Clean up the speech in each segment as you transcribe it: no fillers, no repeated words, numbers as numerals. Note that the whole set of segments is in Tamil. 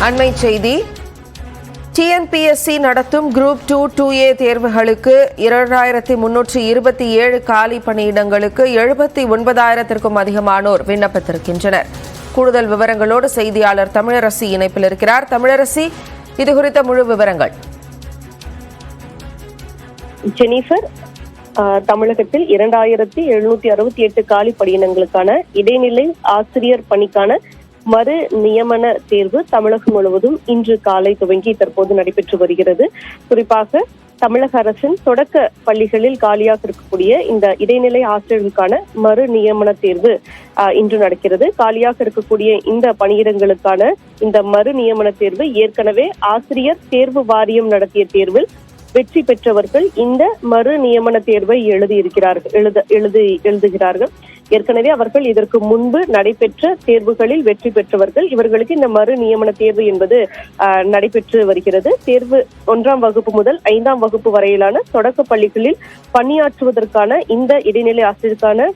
அண்மை செய்தி. டிஎன்பிஎஸ்சி நடத்தும் குரூப் 2, 2A தேர்வுகளுக்கு 2327 காலி பணியிடங்களுக்கு 79,000க்கும் அதிகமானோர் விண்ணப்பித்திருக்கின்றனர். கூடுதல் விவரங்களோடு செய்தியாளர் தமிழரசி இணைப்பில் இருக்கிறார். தமிழரசி, இது குறித்த முழு விவரங்கள். ஜெனிஃபர், தமிழகத்தில் 2768 காலி பணியிடங்களுக்கான இடைநிலை ஆசிரியர் பணிக்கான மறு நியமன தேர்வு தமிழகம் முழுவதும் இன்று காலை துவங்கி தற்போது நடைபெற்று வருகிறது. குறிப்பாக தமிழக அரசின் தொடக்க பள்ளிகளில் காலியாக இருக்கக்கூடிய இந்த இடைநிலை ஆசிரியர்களுக்கான மறு நியமன தேர்வு இன்று நடக்கிறது. காலியாக இருக்கக்கூடிய இந்த பணியிடங்களுக்கான இந்த மறு நியமன தேர்வு ஏற்கனவே ஆசிரியர் தேர்வு வாரியம் நடத்திய தேர்வில் வெற்றி பெற்றவர்கள் இந்த மறு நியமன தேர்வை எழுதுகிறார்கள். ஏற்கனவே அவர்கள் இதற்கு முன்பு நடைபெற்ற தேர்வுகளில் வெற்றி பெற்றவர்கள். இவர்களுக்கு இந்த மறு நியமன தேர்வு என்பது நடைபெற்று வருகிறது. தேர்வு 1ஆம் வகுப்பு முதல் 5ஆம் வகுப்பு வரையிலான தொடக்க பள்ளிகளில் பணியாற்றுவதற்கான இந்த இடைநிலை ஆசிரியருக்கான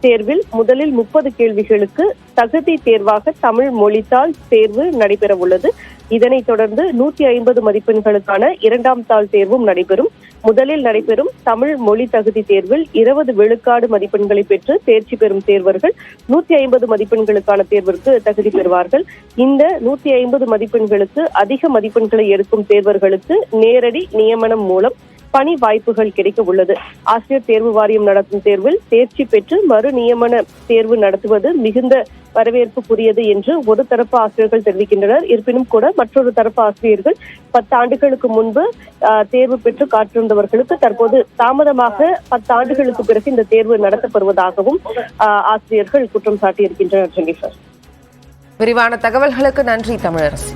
தேர்வில் முதலில் 30 கேள்விகளுக்கு தகுதி தேர்வாக தமிழ் மொழித்தாள் தேர்வு நடைபெற உள்ளது. இதனைத் தொடர்ந்து 150 மதிப்பெண்களுக்கான 2ஆம் தாள் தேர்வும் நடைபெறும். முதலில் நடைபெறும் தமிழ் மொழி தகுதி தேர்வில் 20 விழுக்காடு மதிப்பெண்களை பெற்று தேர்ச்சி பெறும் தேர்வர்கள் 150 மதிப்பெண்களுக்கான தேர்விற்கு தகுதி பெறுவார்கள். இந்த 150 மதிப்பெண்களுக்கு அதிக மதிப்பெண்களை எடுக்கும் தேர்வர்களுக்கு நேரடி நியமனம் மூலம் பணி வாய்ப்புகள் கிடைக்க உள்ளது. ஆசிரியர் தேர்வு வாரியம் நடத்தும் தேர்வில் தேர்ச்சி பெற்று மறு நியமன தேர்வு நடத்துவது மிகுந்த வரவேற்புக்குரியது என்று ஒரு தரப்பு ஆசிரியர்கள் தெரிவிக்கின்றனர். இருப்பினும் கூட மற்றொரு தரப்பு ஆசிரியர்கள் 10 ஆண்டுகளுக்கு முன்பு தேர்வு பெற்று காத்திருந்தவர்களுக்கு தற்போது தாமதமாக 10 ஆண்டுகளுக்கு பிறகு இந்த தேர்வு நடத்தப்படுவதாகவும் ஆசிரியர்கள் குற்றம் சாட்டியிருக்கின்றனர். விரிவான தகவல்களுக்கு நன்றி தமிழரசி.